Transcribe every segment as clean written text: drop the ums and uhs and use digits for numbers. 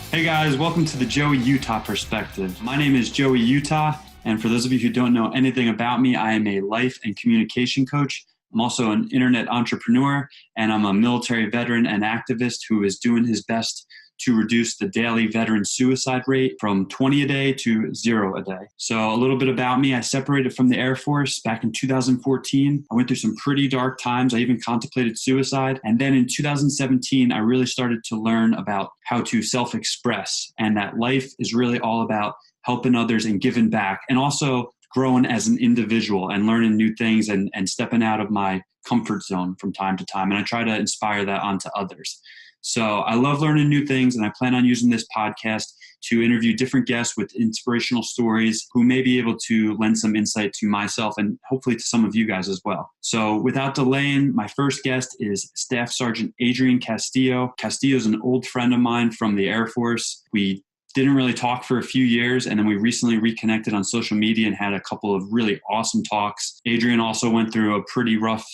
Hey guys, welcome to the Joey Utah Perspective. My name is Joey Utah, and for those of you who don't know anything about me, I am a life and communication coach. I'm also an internet entrepreneur, and I'm a military veteran and activist who is doing his best to reduce the daily veteran suicide rate from 20 a day to 0 a day. So a little bit about me. I separated from the Air Force back in 2014. I went through some pretty dark times. I even contemplated suicide. And then in 2017, I really started to learn about how to self-express, and that life is really all about helping others and giving back, and also growing as an individual and learning new things and stepping out of my comfort zone from time to time. And I try to inspire that onto others. So I love learning new things, and I plan on using this podcast to interview different guests with inspirational stories who may be able to lend some insight to myself and hopefully to some of you guys as well. So without delaying, my first guest is Staff Sergeant Adrian Castillo. Castillo is an old friend of mine from the Air Force. We didn't really talk for a few years, and then we recently reconnected on social media and had a couple of really awesome talks. Adrian also went through a pretty rough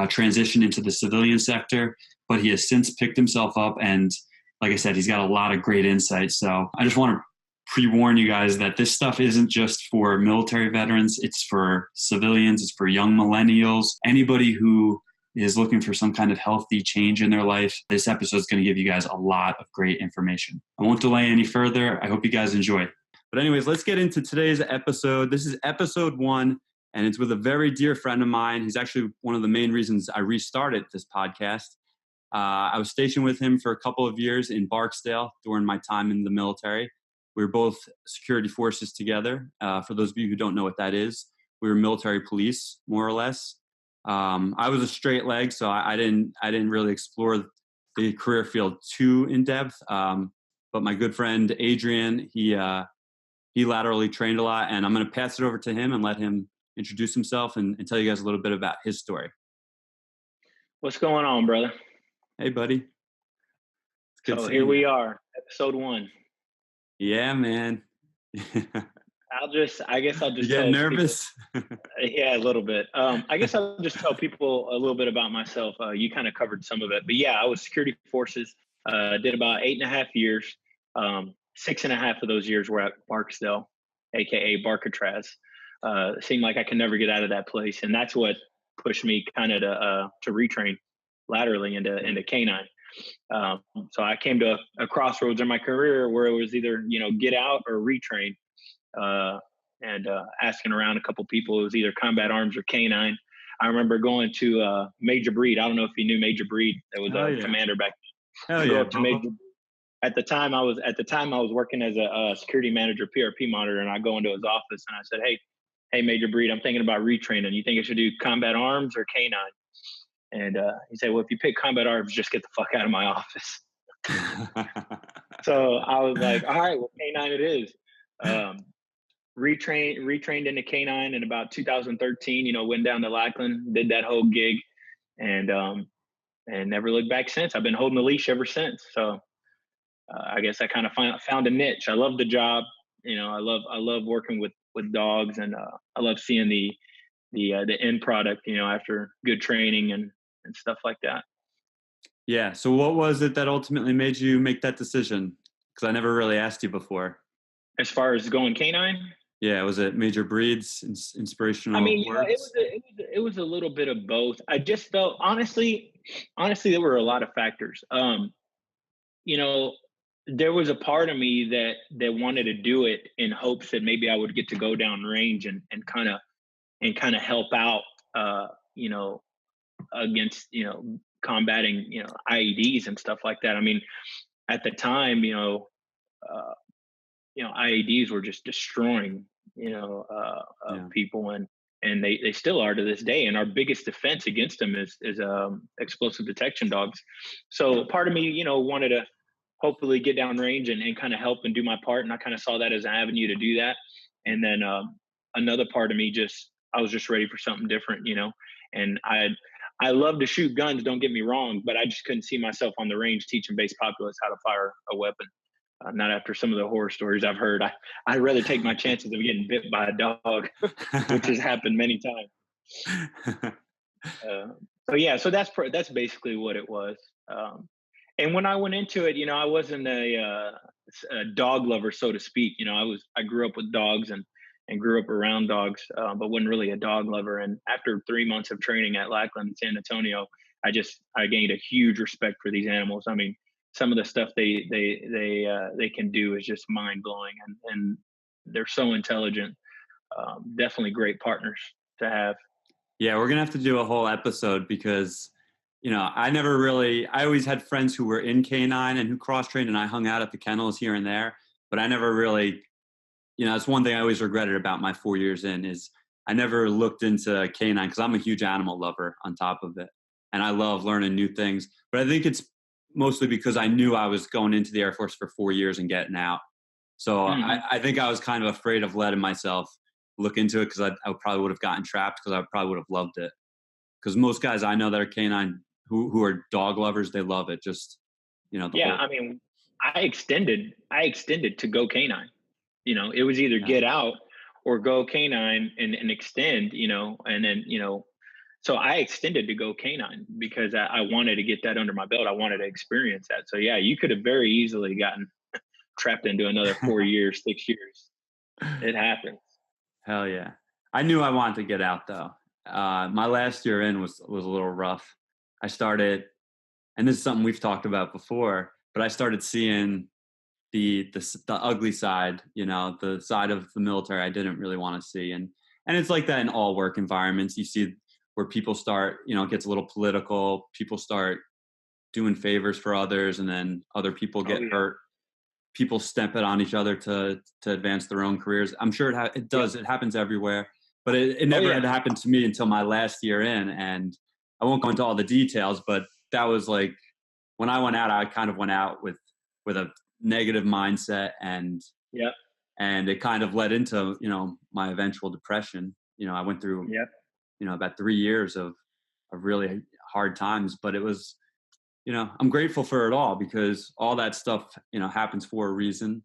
transition into the civilian sector, but he has since picked himself up, and like I said, he's got a lot of great insights. So I just want to pre-warn you guys that this stuff isn't just for military veterans. It's for civilians. It's for young millennials. Anybody who is looking for some kind of healthy change in their life, this episode is going to give you guys a lot of great information. I won't delay any further. I hope you guys enjoy. But anyways, let's get into today's episode. This is episode 1, and it's with a very dear friend of mine. He's actually one of the main reasons I restarted this podcast. I was stationed with him for a couple of years in Barksdale during my time in the military. We were both security forces together. For those of you who don't know what that is, we were military police, more or less. I was a straight leg, so I didn't really explore the career field too in depth. But my good friend Adrian, he laterally trained a lot, and I'm going to pass it over to him and let him introduce himself and tell you guys a little bit about his story. What's going on, brother? Hey, buddy. So here we are, episode 1. Yeah, man. I guess I'll just You getting nervous? Yeah, a little bit. I guess I'll just tell people a little bit about myself. You kind of covered some of it, but yeah, I was security forces. Did about 8.5 years. 6.5 of those years were at Barksdale, aka Barcatraz. Seemed like I could never get out of that place, and that's what pushed me kind of to retrain laterally into canine. So I came to a crossroads in my career where it was either get out or retrain. And asking around a couple people, it was either combat arms or canine. I remember going to Major Breed. I don't know if you knew Major Breed. That was a commander back then. Hell yeah, Major. At the time I was working as a security manager, PRP monitor, and I go into his office and I said, hey, Major Breed, I'm thinking about retraining. You think I should do combat arms or canine? And he said, well, if you pick combat arms, just get the fuck out of my office. So I was like, all right, well, canine it is. Retrained into canine in about 2013, went down to Lackland, did that whole gig, and never looked back since. I've been holding the leash ever since. So I guess I kind of found a niche. I love the job. I love working with dogs, and I love seeing the end product, after good training and stuff like that. Yeah. So what was it that ultimately made you make that decision? Because I never really asked you before. As far as going canine? Yeah. Was it Major Breed's inspirational words? It was a little bit of both. I just felt, honestly, there were a lot of factors. There was a part of me that wanted to do it in hopes that maybe I would get to go down range and kind of help out, against, combating, IEDs and stuff like that. I mean, at the time, IEDs were just destroying, people, and they still are to this day. And our biggest defense against them is explosive detection dogs. So part of me, wanted to hopefully get down range and kind of help and do my part. And I kind of saw that as an avenue to do that. And then another part of me I was just ready for something different, and I love to shoot guns, don't get me wrong, but I just couldn't see myself on the range teaching base populace how to fire a weapon. Not after some of the horror stories I've heard. I'd rather take my chances of getting bit by a dog, which has happened many times. So that's basically what it was. And when I went into it, I wasn't a dog lover, so to speak. I grew up with dogs and grew up around dogs, but wasn't really a dog lover. And after 3 months of training at Lackland in San Antonio, I gained a huge respect for these animals. I mean, some of the stuff they can do is just mind blowing, and they're so intelligent. Definitely great partners to have. Yeah, we're gonna have to do a whole episode because, I always had friends who were in canine and who cross trained, and I hung out at the kennels here and there, but I never really, that's one thing I always regretted about my 4 years in is I never looked into canine because I'm a huge animal lover on top of it, and I love learning new things. But I think it's mostly because I knew I was going into the Air Force for 4 years and getting out. So Hmm. I think I was kind of afraid of letting myself look into it because I probably would have gotten trapped because I probably would have loved it. Because most guys I know that are canine who are dog lovers, they love it. Just the Yeah, whole. I mean, I extended to go canine. It was either Yeah. get out or go canine and extend. And then so I extended to go canine because I wanted to get that under my belt. I wanted to experience that. So yeah, you could have very easily gotten trapped into another 4 years, 6 years. It happens. Hell yeah. I knew I wanted to get out though. My last year in was a little rough. I started, and this is something we've talked about before, but I started seeing the ugly side, the side of the military I didn't really want to see. And it's like that in all work environments. You see where people start, it gets a little political. People start doing favors for others, and then other people Oh get yeah. hurt. People step it on each other to advance their own careers. I'm sure it Yep. does. It happens everywhere, but it Oh never yeah. had happened to me until my last year in. And I won't go into all the details, but that was like when I went out, I kind of went out with a negative mindset, Yep. and it kind of led into my eventual depression. I went through Yep. about 3 years of really hard times, but it was I'm grateful for it all because all that stuff happens for a reason,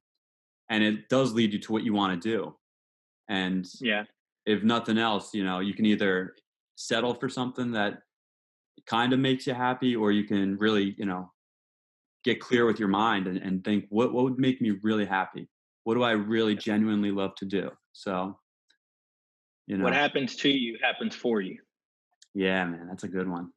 and it does lead you to what you want to do. And Yeah. if nothing else, you can either settle for something that kind of makes you happy, or you can really get clear with your mind and think what would make me really happy, what do I really genuinely love to do. So you What know happens to you happens for you. yeah, man, that's a good one.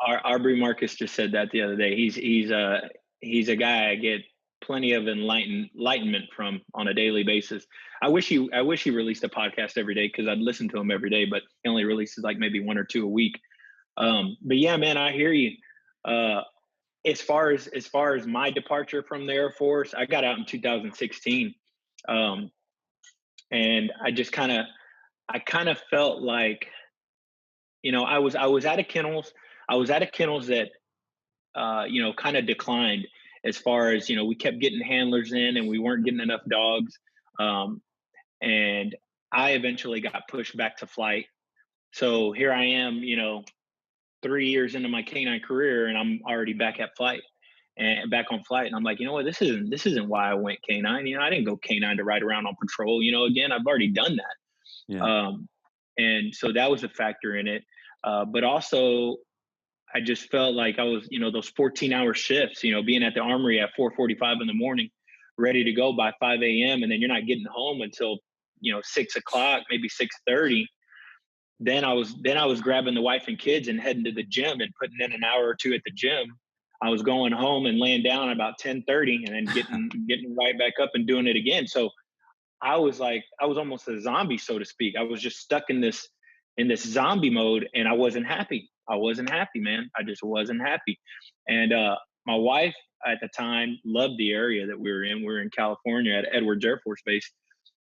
Aubrey Marcus just said that the other day. He's a guy I get plenty of enlightenment from on a daily basis. I wish he released a podcast every day because I'd listen to him every day, but he only releases like maybe one or two a week. But yeah, man, I hear you. Uh, as far as my departure from the Air Force, I got out in 2016, um, and I kind of felt like I was at a kennels. I was at a kennels that kind of declined as far as, we kept getting handlers in and we weren't getting enough dogs. Um, and I eventually got pushed back to flight. So here I am, 3 years into my canine career and I'm already back at flight and back on flight. And I'm like, you know what, this isn't why I went canine. I didn't go canine to ride around on patrol. Again, I've already done that. Yeah. And so that was a factor in it. But also I just felt like I was, those 14-hour shifts, being at the armory at 4:45 in the morning, ready to go by 5 a.m. And then you're not getting home until, 6 o'clock, maybe 6:30. Then I was grabbing the wife and kids and heading to the gym and putting in an hour or two at the gym. I was going home and laying down at about 10:30 and then getting right back up and doing it again. So I was almost a zombie, so to speak. I was just stuck in this zombie mode, and I wasn't happy. I wasn't happy, man. I just wasn't happy. And my wife at the time loved the area that we were in. We were in California at Edwards Air Force Base.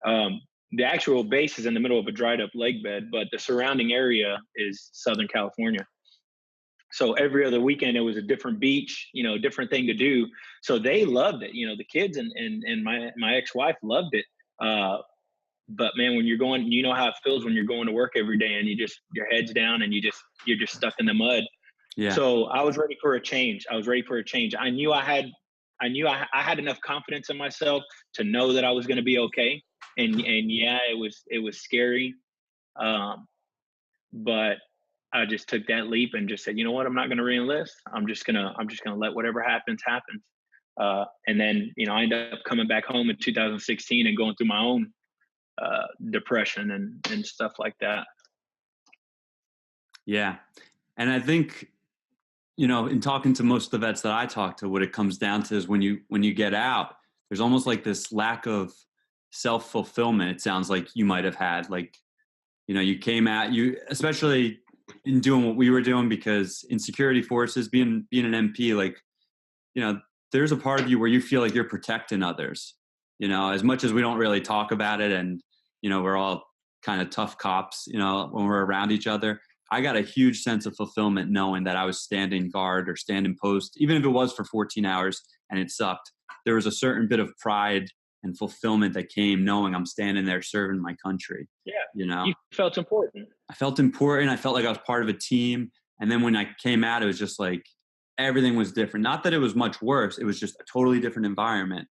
The actual base is in the middle of a dried up lake bed, but the surrounding area is Southern California. So every other weekend it was a different beach, different thing to do. So they loved it. The kids and my ex-wife loved it. Uh, but man, when you're going, how it feels when you're going to work every day and your head's down and you're just stuck in the mud. Yeah. So I was ready for a change. I had enough confidence in myself to know that I was going to be okay. And yeah, it was scary. Um, but I just took that leap and just said, you know what, I'm not going to reenlist. I'm just gonna let whatever happens happens. And then, I ended up coming back home in 2016 and going through my own depression and stuff like that. Yeah. And I think, in talking to most of the vets that I talk to, what it comes down to is when you get out, there's almost like this lack of self-fulfillment. It sounds like you might have had, like, you came out, especially in doing what we were doing, because in security forces, being an MP, like, there's a part of you where you feel like you're protecting others, as much as we don't really talk about it. And, we're all kind of tough cops, when we're around each other. I got a huge sense of fulfillment knowing that I was standing guard or standing post, even if it was for 14 hours and it sucked. There was a certain bit of pride and fulfillment that came knowing I'm standing there serving my country. Yeah. You felt important. I felt important. I felt like I was part of a team. And then when I came out, it was just like everything was different. Not that it was much worse. It was just a totally different environment.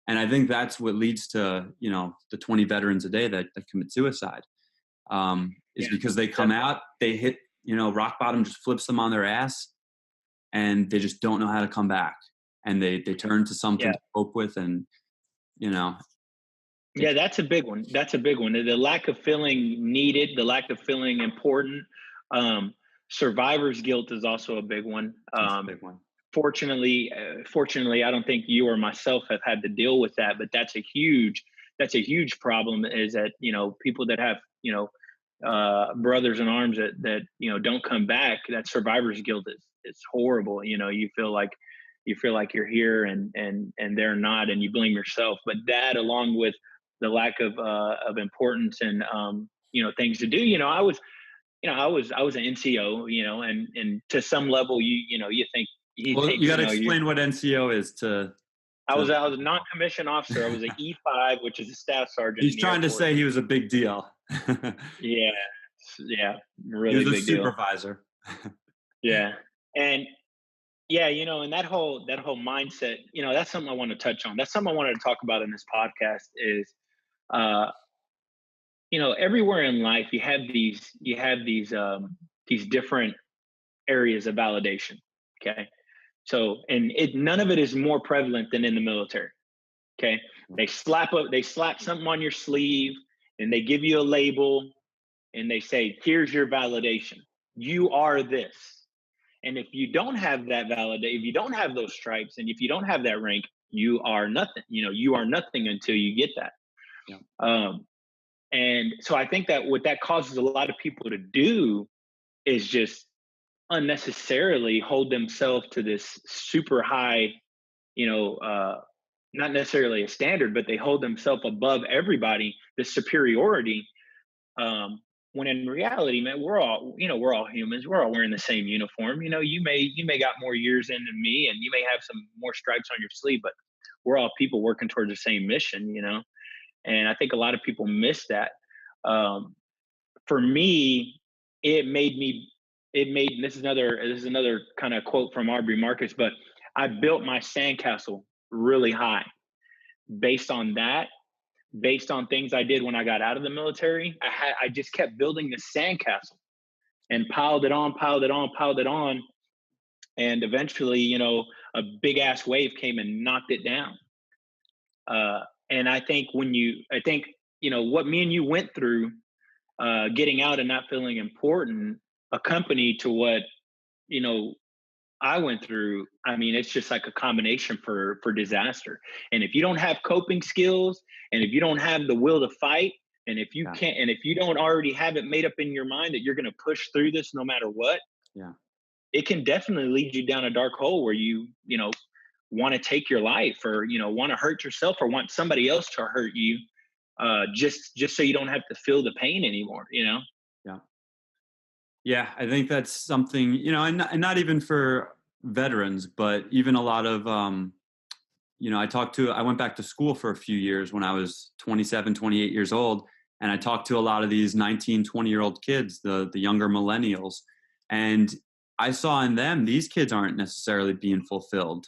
And I think that's what leads to, the 20 veterans a day that commit suicide. Is because they come out, they hit, rock bottom just flips them on their ass, and they just don't know how to come back. And they turn to something to cope with, and, Yeah, that's a big one. That's a big one. The lack of feeling needed, the lack of feeling important. Survivor's guilt is also a big one. That's a big one. Fortunately, I don't think you or myself have had to deal with that, but that's a huge problem, is that, people that have, brothers in arms that don't come back, that survivor's guilt is horrible. You feel like you're here and they're not, and you blame yourself. But that, along with the lack of importance and things to do. I was an NCO, and to some level, you think you got to explain what NCO is to. I was a non-commissioned officer. I was an E5, which is a staff sergeant. He's trying to say he was a big deal. Yeah, really he was big a supervisor. Yeah, and and that whole mindset, that's something I want to touch on. That's something I wanted to talk about in this podcast. Is everywhere in life you have these different areas of validation. Okay, so none of it is more prevalent than in the military. Okay, they slap something on your sleeve, and they give you a label, and they say, here's your validation. You are this. And if you don't have that if you don't have those stripes, and if you don't have that rank, you are nothing. You are nothing until you get that. Yeah. And so I think that what that causes a lot of people to do is just unnecessarily hold themselves to this super high, not necessarily a standard, but they hold themselves above everybody, this superiority. When in reality, man, we're all humans. We're all wearing the same uniform. You may got more years in than me, and you may have some more stripes on your sleeve, but we're all people working towards the same mission, And I think a lot of people miss that. For me, this is another kind of quote from Aubrey Marcus, but I built my sandcastle really high based on things I did when I got out of the military. I just kept building the sandcastle and piled it on. And eventually, a big ass wave came and knocked it down. And I think what me and you went through, getting out and not feeling important, accompanied to what, I went through. I mean, it's just like a combination for disaster. And if you don't have coping skills, and if you don't have the will to fight, and if you can't, and if you don't already have it made up in your mind that you're going to push through this no matter what, it can definitely lead you down a dark hole where you want to take your life, or want to hurt yourself, or want somebody else to hurt you, just so you don't have to feel the pain anymore. Yeah, I think that's something, and not even for veterans, but even a lot of, I went back to school for a few years when I was 27, 28 years old. And I talked to a lot of these 19, 20-year-old kids, the younger millennials. And I saw in them, these kids aren't necessarily being fulfilled,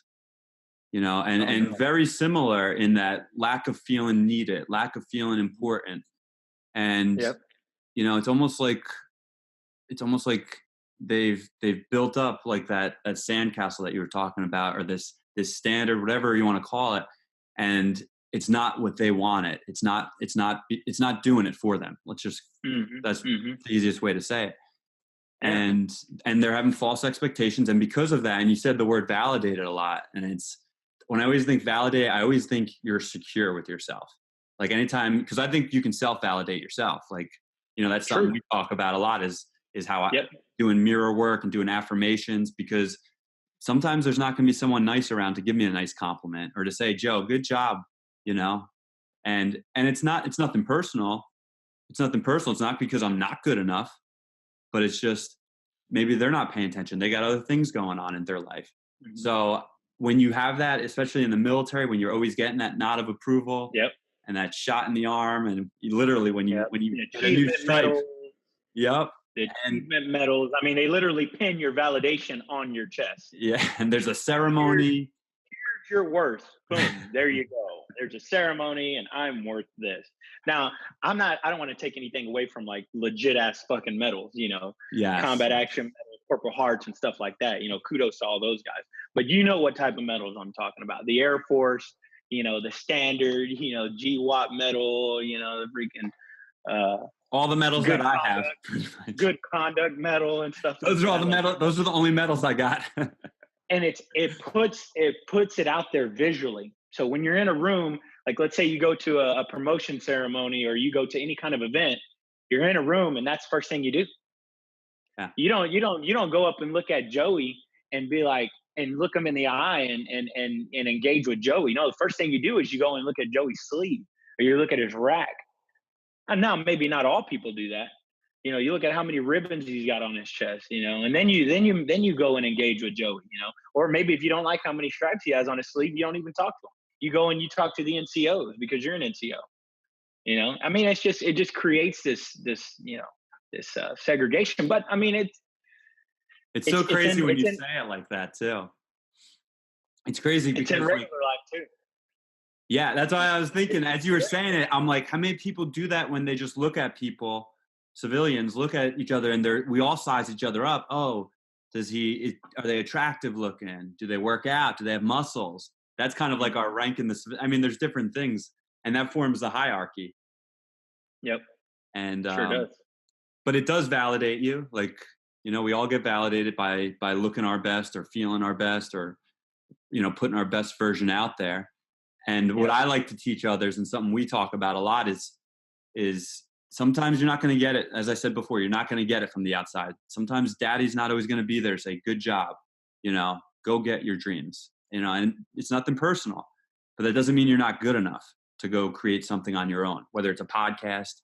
and very similar in that lack of feeling needed, lack of feeling important. And, it's almost like, it's almost like they've built up like that sandcastle that you were talking about, or this standard, whatever you want to call it, and it's not what they want it. It's not doing it for them. Let's just that's the easiest way to say it. Yeah. And they're having false expectations, and because of that, and you said the word validated a lot, and it's when I always think validate, I always think you're secure with yourself. Like anytime, because I think you can self-validate yourself. Like, that's something we talk about a lot is how doing mirror work and doing affirmations, because sometimes there's not going to be someone nice around to give me a nice compliment or to say, Joe, good job, and it's nothing personal. It's nothing personal. It's not because I'm not good enough, but it's just maybe they're not paying attention. They got other things going on in their life. Mm-hmm. So when you have that, especially in the military, when you're always getting that nod of approval and that shot in the arm, and literally when you get a new stripe, the achievement medals. I mean, they literally pin your validation on your chest. Yeah, and there's a ceremony. Here's your worth. Boom, there you go. There's a ceremony, and I'm worth this. Now, I don't want to take anything away from like legit ass fucking medals, combat action medals, Purple Hearts and stuff like that. Kudos to all those guys. But you know what type of medals I'm talking about. The Air Force, the standard, GWAT medal, the freaking all the medals that I have. Good conduct medal and stuff. Those are all the medals. Those are the only medals I got. And it puts it out there visually. So when you're in a room, like let's say you go to a promotion ceremony or you go to any kind of event, you're in a room and that's the first thing you do. Yeah. You don't go up and look at Joey and be like, and look him in the eye and engage with Joey. No, the first thing you do is you go and look at Joey's sleeve or you look at his rack. And now maybe not all people do that. You look at how many ribbons he's got on his chest, and then you go and engage with Joey, or maybe if you don't like how many stripes he has on his sleeve, you don't even talk to him. You go and you talk to the NCOs because you're an NCO. I mean, it just creates this segregation. But I mean, it's so crazy when you say it like that too. It's crazy because it's in regular life too. Yeah, that's why I was thinking as you were saying it. I'm like, how many people do that when they just look at people? Civilians look at each other and we all size each other up. Oh, are they attractive looking? Do they work out? Do they have muscles? That's kind of like our rank in there's different things, and that forms the hierarchy. Yep. And sure does. But it does validate you. Like, we all get validated by looking our best or feeling our best or, putting our best version out there. And what I like to teach others, and something we talk about a lot, is sometimes you're not going to get it. As I said before, you're not going to get it from the outside. Sometimes daddy's not always going to be there to say, good job, go get your dreams, and it's nothing personal, but that doesn't mean you're not good enough to go create something on your own, whether it's a podcast,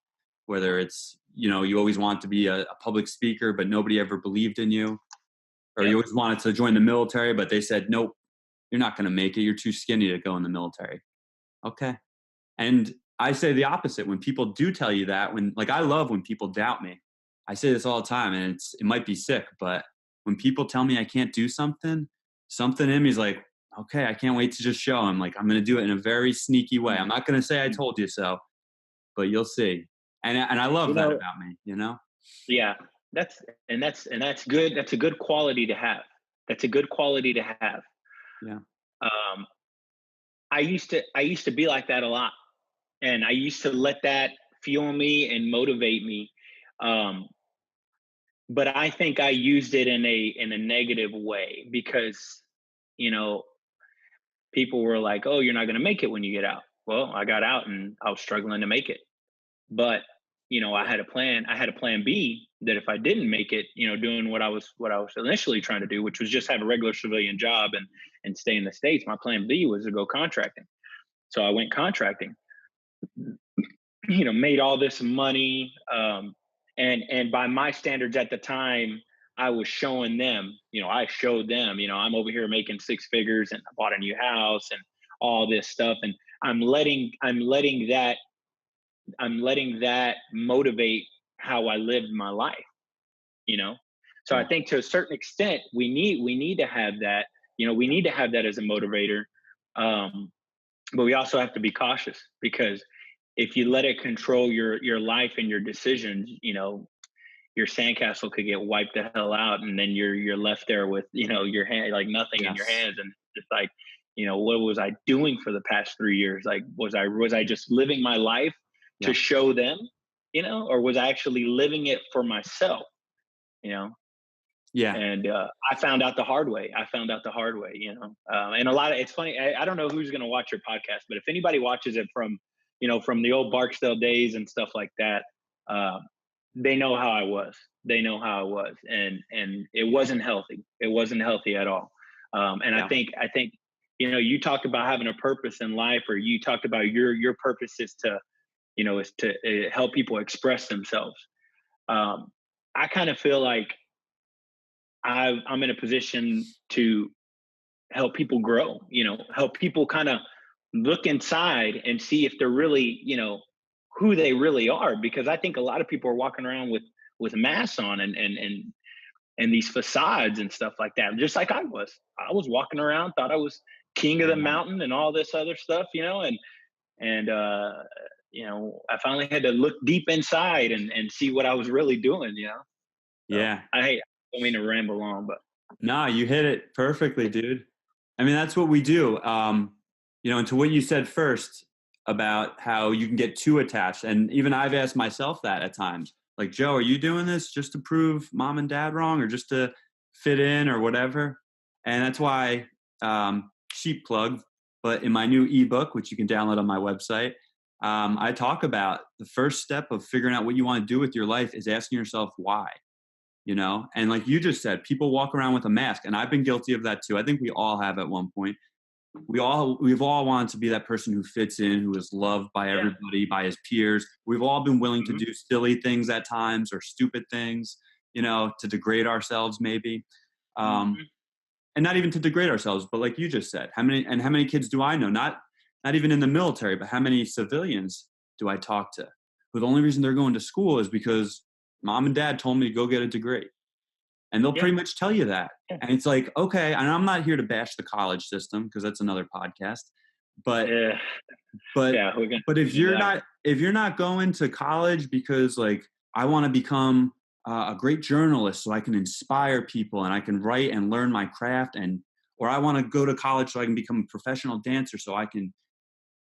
whether it's, you always want to be a public speaker, but nobody ever believed in you, or you always wanted to join the military, but they said, nope, you're not going to make it. You're too skinny to go in the military. Okay. And I say the opposite. When people do tell you that, I love when people doubt me. I say this all the time, and it might be sick, but when people tell me I can't do something in me is like, okay, I can't wait to just show them. Like, I'm going to do it in a very sneaky way. I'm not going to say I told you so, but you'll see. And I love that about me, Yeah, that's good. That's a good quality to have. Yeah. I used to be like that a lot. And I used to let that fuel me and motivate me. But I think I used it in a negative way because, people were like, oh, you're not going to make it when you get out. Well, I got out and I was struggling to make it. But, I had a plan. I had a plan B that if I didn't make it, doing what I was initially trying to do, which was just have a regular civilian job and stay in the States. My plan B was to go contracting. So I went contracting. Made all this money. And by my standards at the time, I was showing them, I showed them, I'm over here making six figures and I bought a new house and all this stuff. And I'm letting that motivate how I lived my life, So I think to a certain extent, we need to have that, we need to have that as a motivator. But we also have to be cautious because if you let it control your life and your decisions, your sandcastle could get wiped the hell out, and then you're left there with, your hand, like nothing in your Yes. hands. And it's like, what was I doing for the past 3 years? Like, was I just living my life to Yeah. show them, or was I actually living it for myself? you know Yeah. and I found out the hard way. And it's funny. I don't know who's going to watch your podcast, but if anybody watches it from the old Barksdale days and stuff like that, uh, they know how I was. And it wasn't healthy. It wasn't healthy at all. And Yeah. I think you talked about having a purpose in life, or you talked about your purpose is to help people express themselves. I kind of feel like I'm in a position to help people grow, help people kind of look inside and see if they're really, who they really are. Because I think a lot of people are walking around with masks on and these facades and stuff like that. Just like I was walking around, thought I was king of the Yeah. mountain and all this other stuff, and I finally had to look deep inside and see what I was really doing. So Yeah. I don't mean to ramble on, but No, you hit it perfectly, dude. I mean, that's what we do. And to what you said first about how you can get too attached. And even I've asked myself that at times. Like, Joe, are you doing this just to prove mom and dad wrong, or just to fit in, or whatever? And that's why, cheap plug, but in my new ebook, which you can download on my website, I talk about the first step of figuring out what you want to do with your life is asking yourself why. And like you just said, people walk around with a mask, and I've been guilty of that too. I think we all have at one point. We've all wanted to be that person who fits in, who is loved by yeah. everybody, by his peers. We've all been willing to Mhm. do silly things at times, or stupid things, to degrade ourselves maybe. Um, Mhm. and not even to degrade ourselves, but like you just said, how many kids do I know? Not even in the military, but how many civilians do I talk to who the only reason they're going to school is because mom and dad told me to go get a degree? And they'll Yeah. pretty much tell you that. Yeah. And it's like, okay, and I'm not here to bash the college system, because that's another podcast. But Yeah. but Yeah. We're gonna but get into that one. if you're not going to college because, like, I want to become a great journalist so I can inspire people and I can write and learn my craft, or I want to go to college so I can become a professional dancer so I can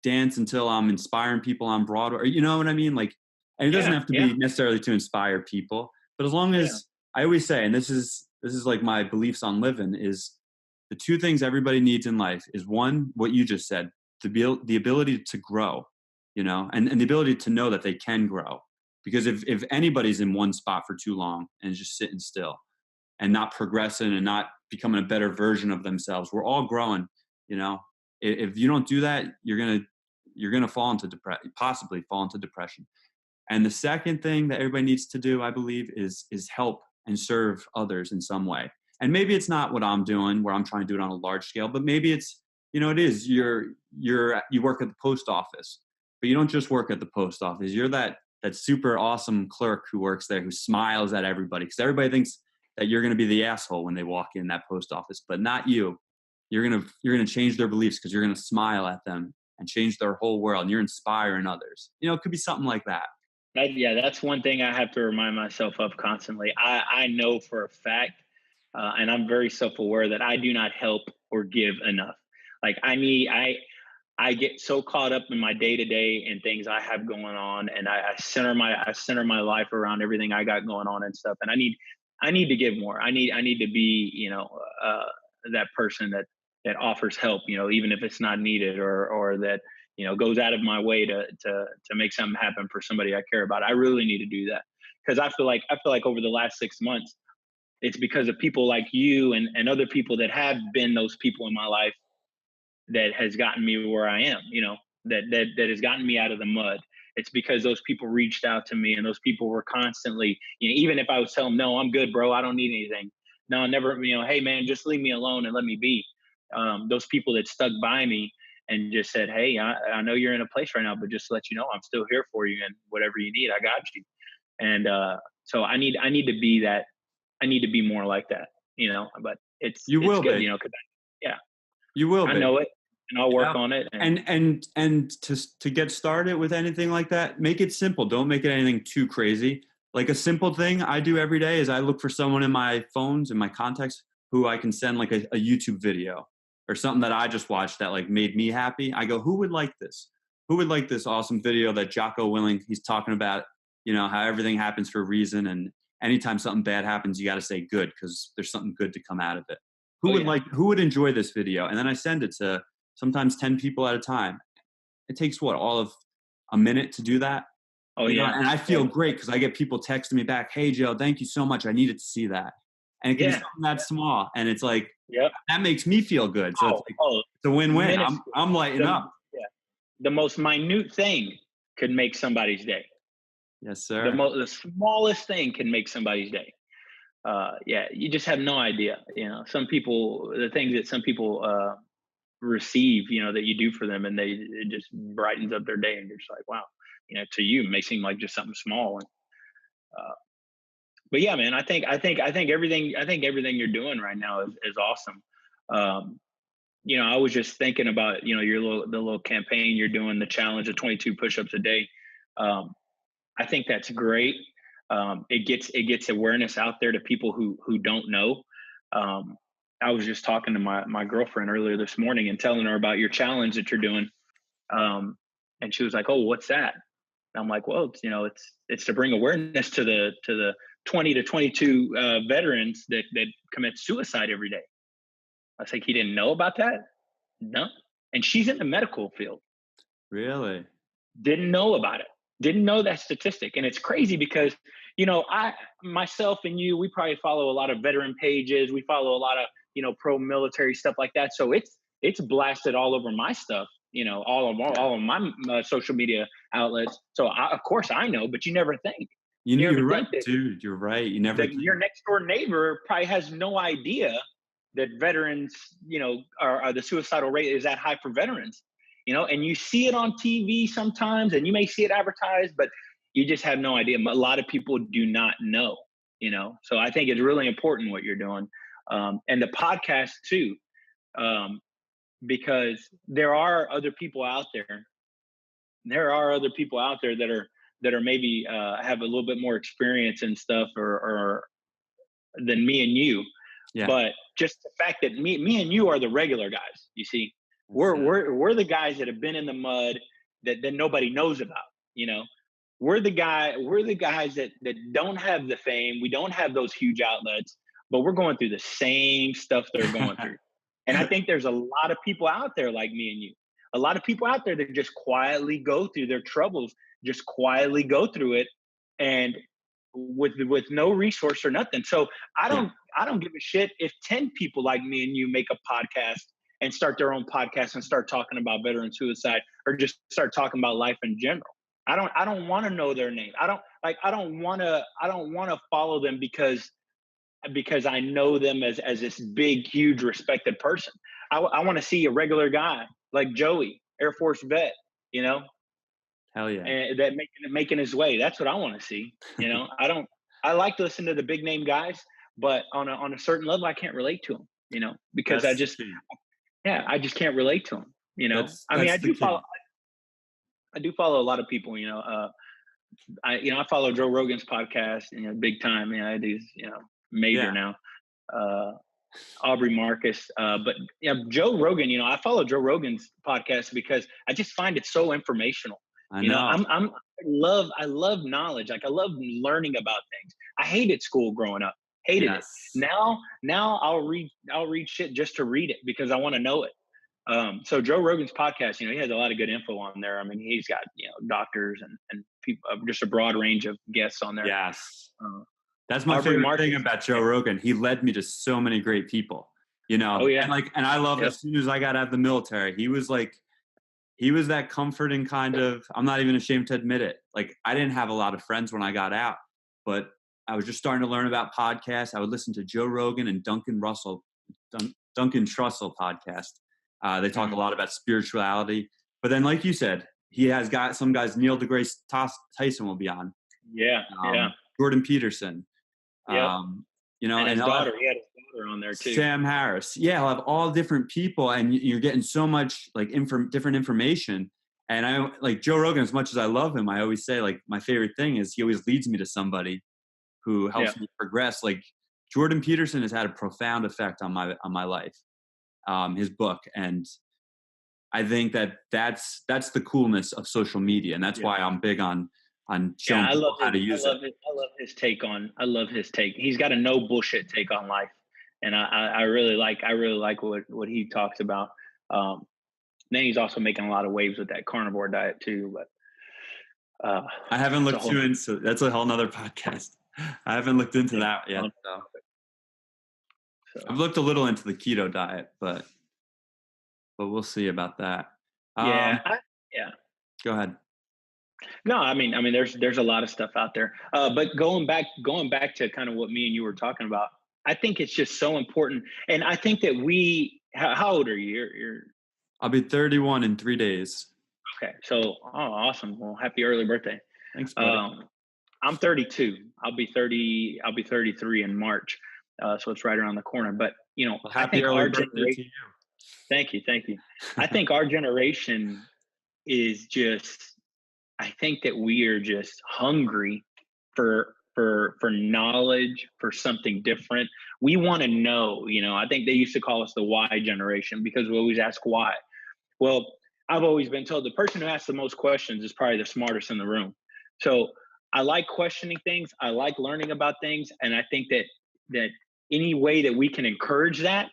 dance until I'm inspiring people on Broadway, or you know what I mean? Like, and it doesn't Yeah. have to Yeah. be necessarily to inspire people, but as long Yeah. as, I always say, and this is like my beliefs on living, is the two things everybody needs in life is, one, what you just said, the ability to grow, and the ability to know that they can grow. Because if anybody's in one spot for too long and is just sitting still and not progressing and not becoming a better version of themselves, we're all growing. If you don't do that, you're gonna possibly fall into depression. And the second thing that everybody needs to do, I believe, is help and serve others in some way. And maybe it's not what I'm doing, where I'm trying to do it on a large scale, but maybe it's, it is. You work at the post office, but you don't just work at the post office. You're that super awesome clerk who works there, who smiles at everybody, because everybody thinks that you're going to be the asshole when they walk in that post office, but not you. You're gonna change their beliefs because you're gonna smile at them and change their whole world, and you're inspiring others. It could be something like that. Yeah, that's one thing I have to remind myself of constantly. I know for a fact, and I'm very self-aware, that I do not help or give enough. Like I get so caught up in my day to day and things I have going on, and I center my life around everything I got going on and stuff. And I need to give more. I need to be that person that offers help, even if it's not needed, or that goes out of my way to make something happen for somebody I care about. I really need to do that, because I feel like over the last 6 months, it's because of people like you and other people that have been those people in my life that has gotten me where I am, that has gotten me out of the mud. It's because those people reached out to me, and those people were constantly, even if I was telling them, no, I'm good, bro, I don't need anything. No, never, hey man, just leave me alone and let me be. Those people that stuck by me and just said, hey, I know you're in a place right now, but just to let you know, I'm still here for you, and whatever you need, I got you. And so I need to be that. I need to be more like that, but You it's will good, be. cause yeah, You will I be. know it, and I'll work Yeah. on it. And to get started with anything like that, make it simple. Don't make it anything too crazy. like a simple thing I do every day is I look for someone in my phones and my contacts who I can send like a YouTube video or something that I just watched that like made me happy. I go, who would like this? Who would like this awesome video that Jocko Willink, he's talking about, you know, how everything happens for a reason. And anytime something bad happens, you got to say good because there's something good to come out of it. Who would enjoy this video? And then I send it to sometimes 10 people at a time. It takes all of a minute to do that. Oh, yeah. And I feel great because I get people texting me back, hey, Joe, thank you so much. I needed to see that. And it can be something that small. And it's like, that makes me feel good. So it's a win-win. I'm lighting up. Yeah. The most minute thing could make somebody's day. Yes, sir. The smallest thing can make somebody's day. You just have no idea. You know, the things that some people receive, you know, that you do for them, and it just brightens up their day, and you're just like, wow, you know, to you it may seem like just something small. And but yeah, man, I think everything you're doing right now is awesome. You know, I was just thinking about, you know, the little campaign you're doing, the challenge of 22 push-ups a day. I think that's great. It gets awareness out there to people who don't know. I was just talking to my girlfriend earlier this morning and telling her about your challenge that you're doing. And she was like, "Oh, what's that?" And I'm like, "Well, it's to bring awareness to the 20 to 22 veterans that commit suicide every day." I was like, "He didn't know about that?" No. And she's in the medical field. Really? Didn't know about it. Didn't know that statistic. And it's crazy because, you know, myself and you, we probably follow a lot of veteran pages. We follow a lot of, you know, pro-military stuff like that. So it's blasted all over my stuff, you know, all of my social media outlets. So of course I know, but you never think. You're right, dude. You're right. You never. Your next door neighbor probably has no idea that veterans, you know, are the suicidal rate is that high for veterans. You know, and you see it on TV sometimes, and you may see it advertised, but you just have no idea. A lot of people do not know, you know. So I think it's really important what you're doing, and the podcast too, because there are other people out there. There are other people out there that are maybe have a little bit more experience and stuff, or than me and you. Yeah. But just the fact that me and you are the regular guys, you see. We're the guys that have been in the mud that nobody knows about, you know. We're the guys that don't have the fame. We don't have those huge outlets, but we're going through the same stuff they're going through. And I think there's a lot of people out there like me and you. A lot of people out there that just quietly go through their troubles, just quietly go through it, and with no resource or nothing. So I don't give a shit if 10 people like me and you make a podcast and start their own podcast and start talking about veteran suicide, or just start talking about life in general. I don't want to know their name. I don't want to follow them because I know them as this big, huge, respected person. I want to see a regular guy like Joey, Air Force vet, you know. Hell yeah. And that making his way. That's what I want to see. You know, I like to listen to the big name guys, but on a certain level, I can't relate to them, you know, because I just can't relate to them, you know. I do follow a lot of people, you know. I follow Joe Rogan's podcast, you know, big time. You know, he's, you know, major now. Aubrey Marcus, but yeah, Joe Rogan. You know, I follow Joe Rogan's podcast because I just find it so informational. I love knowledge. Like I love learning about things. I hated school growing up. Hated it. Now I'll read shit just to read it because I want to know it. So Joe Rogan's podcast, you know, he has a lot of good info on there. I mean, he's got, you know, doctors and people, just a broad range of guests on there. Yes. That's my favorite thing about Joe Rogan. He led me to so many great people, you know. Oh, yeah. And I love as soon as I got out of the military, he was that comforting kind of, I'm not even ashamed to admit it. Like, I didn't have a lot of friends when I got out, but I was just starting to learn about podcasts. I would listen to Joe Rogan and Duncan Trussell podcast. They talk a lot about spirituality. But then, like you said, he has got some guys, Neil deGrasse Tyson will be on. Yeah, Jordan Peterson. You know, and his daughter. He had his daughter on there too. Sam Harris. Yeah, I'll have all different people, and you're getting so much like different information. And I like Joe Rogan as much as I love him. I always say like my favorite thing is he always leads me to somebody who helps me progress. Like Jordan Peterson has had a profound effect on my life. His book, and I think that's the coolness of social media, and that's why I'm big on showing people how to use it. I love his take. He's got a no bullshit take on life, and I really like what he talks about. Then he's also making a lot of waves with that carnivore diet too. But I haven't looked into. That's a whole nother podcast. I haven't looked into that yet. So I've looked a little into the keto diet, but we'll see about that. Yeah. Go ahead. No, I mean, there's a lot of stuff out there. But going back to kind of what me and you were talking about, I think it's just so important. And I think that how old are you? I'll be 31 in 3 days. Okay. So, awesome. Well, happy early birthday. Thanks, buddy. I'm 32. I'll be 33 in March. So it's right around the corner. But, happy early birthday to you. Thank you. I think our generation is just, I think that we are just hungry for knowledge, for something different. We want to know, I think they used to call us the why generation because we always ask why. Well, I've always been told the person who asks the most questions is probably the smartest in the room. So I like questioning things. I like learning about things. And I think that any way that we can encourage that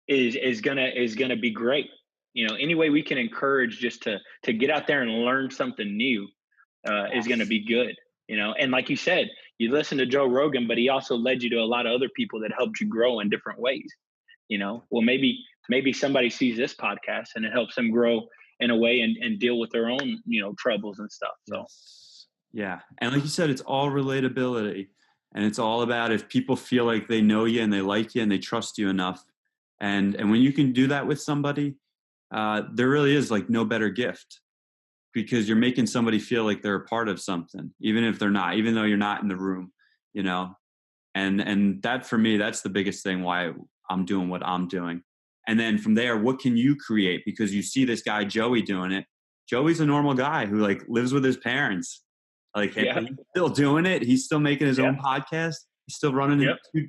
is gonna be great. Any way we can encourage just to get out there and learn something new is gonna be good. And like you said, you listen to Joe Rogan, but he also led you to a lot of other people that helped you grow in different ways. Well, maybe somebody sees this podcast and it helps them grow in a way and deal with their own, troubles and stuff. So yeah. And like you said, it's all relatability, and it's all about if people feel like they know you and they like you and they trust you enough. And when you can do that with somebody, there really is like no better gift, because you're making somebody feel like they're a part of something, even if they're not, even though you're not in the room, and that for me, that's the biggest thing why I'm doing what I'm doing. And then from there, what can you create? Because you see this guy, Joey, doing it. Joey's a normal guy who like lives with his parents. Like he's still doing it. He's still making his own podcast. He's still running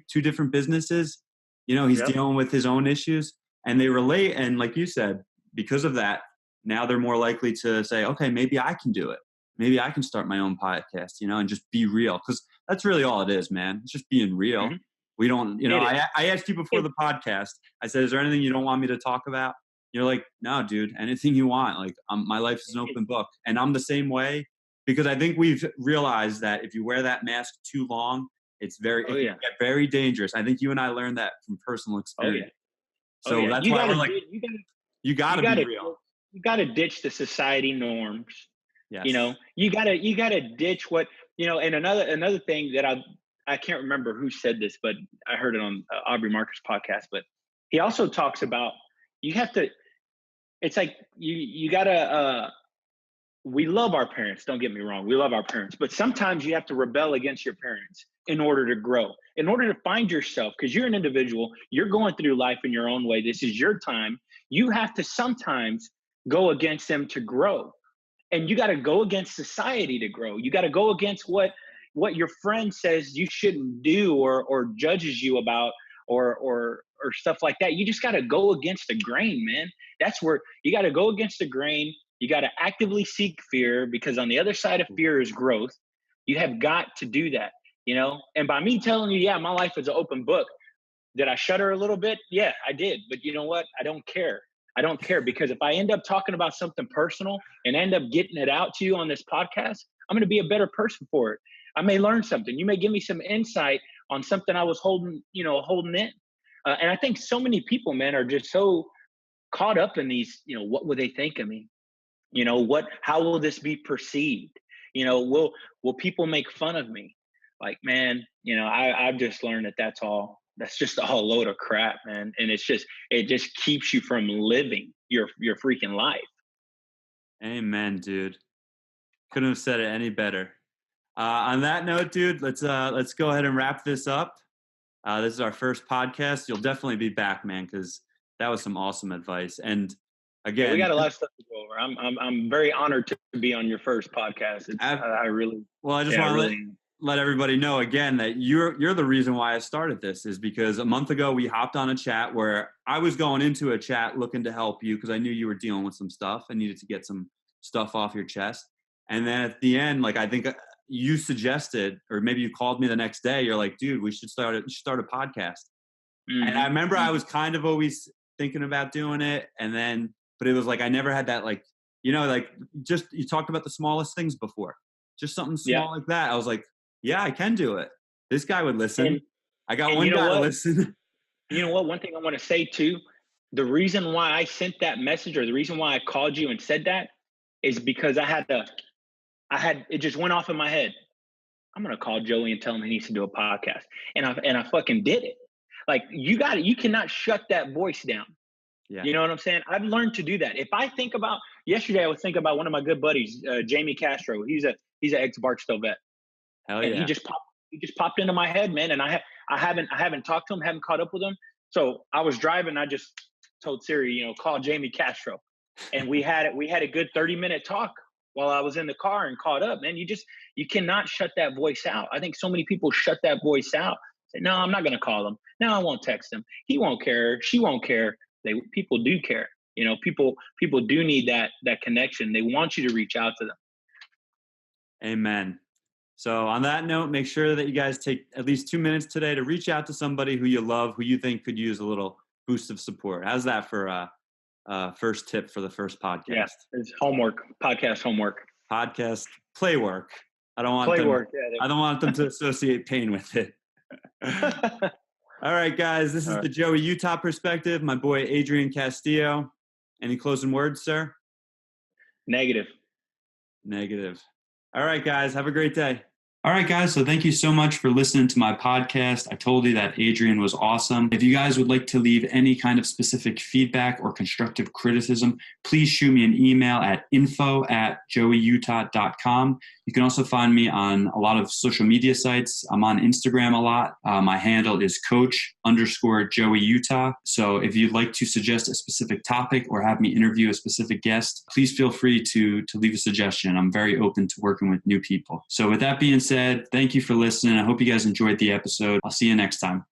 two different businesses. He's dealing with his own issues, and they relate. And like you said, because of that, now they're more likely to say, okay, maybe I can do it. Maybe I can start my own podcast, and just be real. Because that's really all it is, man. It's just being real. Mm-hmm. We don't, I asked you before the podcast, I said, is there anything you don't want me to talk about? You're like, no, dude, anything you want. Like my life is an open book. And I'm the same way, because I think we've realized that if you wear that mask too long, it can get very dangerous. I think you and I learned that from personal experience. So that's why we're like, you got to be real. You got to ditch the society norms. Yes. You got to ditch what, and another thing that I can't remember who said this, but I heard it on Aubrey Marcus' podcast, but he also talks about, it's like you got to, we love our parents. Don't get me wrong. We love our parents, but sometimes you have to rebel against your parents in order to grow, in order to find yourself, because you're an individual. You're going through life in your own way. This is your time. You have to sometimes go against them to grow, and you got to go against society to grow. You got to go against what your friend says you shouldn't do or judges you about or stuff like that. You just got to go against the grain, man. That's where you got to go against the grain. You got to actively seek fear, because on the other side of fear is growth. You have got to do that, and by me telling you, my life is an open book. Did I shudder a little bit? Yeah, I did. But you know what? I don't care. Because if I end up talking about something personal and end up getting it out to you on this podcast, I'm going to be a better person for it. I may learn something. You may give me some insight on something I was holding in. And I think so many people, man, are just so caught up in these, what would they think of me? How will this be perceived? Will people make fun of me? Like, man, I've just learned that's just all a load of crap, man. And it just keeps you from living your freaking life. Amen, dude. Couldn't have said it any better. On that note, dude, let's go ahead and wrap this up. This is our first podcast. You'll definitely be back, man, because that was some awesome advice. And again, we got a lot of stuff to go over. I'm very honored to be on your first podcast. I just want to let everybody know again that you're the reason why I started this, is because a month ago we hopped on a chat where I was going into a chat looking to help you because I knew you were dealing with some stuff and needed to get some stuff off your chest. And then at the end, like, I think you suggested, or maybe you called me the next day, you're like, dude, we should start a podcast. Mm-hmm. And I remember I was kind of always thinking about doing it. And then, but it was like, I never had that, like, you know, like, just, you talked about the smallest things before, just something small like that. I was like, yeah, I can do it. This guy would listen. I got one guy to listen. You know what? One thing I want to say too, the reason why I sent that message, or the reason why I called you and said that, is because it just went off in my head. I'm going to call Joey and tell him he needs to do a podcast. And I fucking did it. Like, you cannot shut that voice down. Yeah. You know what I'm saying? I've learned to do that. If I think about, yesterday I was thinking about one of my good buddies, Jamie Castro. He's an ex-Barksdale vet. Hell yeah. And he just popped into my head, man. And I haven't talked to him, haven't caught up with him. So I was driving. I just told Siri, you know, call Jamie Castro. And we had a good 30-minute talk while I was in the car and caught up, man. You cannot shut that voice out. I think so many people shut that voice out. Say, no, I'm not going to call him. No, I won't text him. He won't care. She won't care. People do care. You know, people do need that connection. They want you to reach out to them. Amen. So on that note, make sure that you guys take at least 2 minutes today to reach out to somebody who you love, who you think could use a little boost of support. How's that for first tip for the first podcast? Yeah, it's podcast homework. Podcast play work. I don't want them to associate pain with it. All right, guys, this is the Joey Utah perspective. My boy, Adrian Castillo. Any closing words, sir? Negative. All right, guys, have a great day. All right, guys, so thank you so much for listening to my podcast. I told you that Adrian was awesome. If you guys would like to leave any kind of specific feedback or constructive criticism, please shoot me an email at info@joeyutah.com. You can also find me on a lot of social media sites. I'm on Instagram a lot. My handle is coach_Joey Utah. So if you'd like to suggest a specific topic or have me interview a specific guest, please feel free to leave a suggestion. I'm very open to working with new people. So with that being said, thank you for listening. I hope you guys enjoyed the episode. I'll see you next time.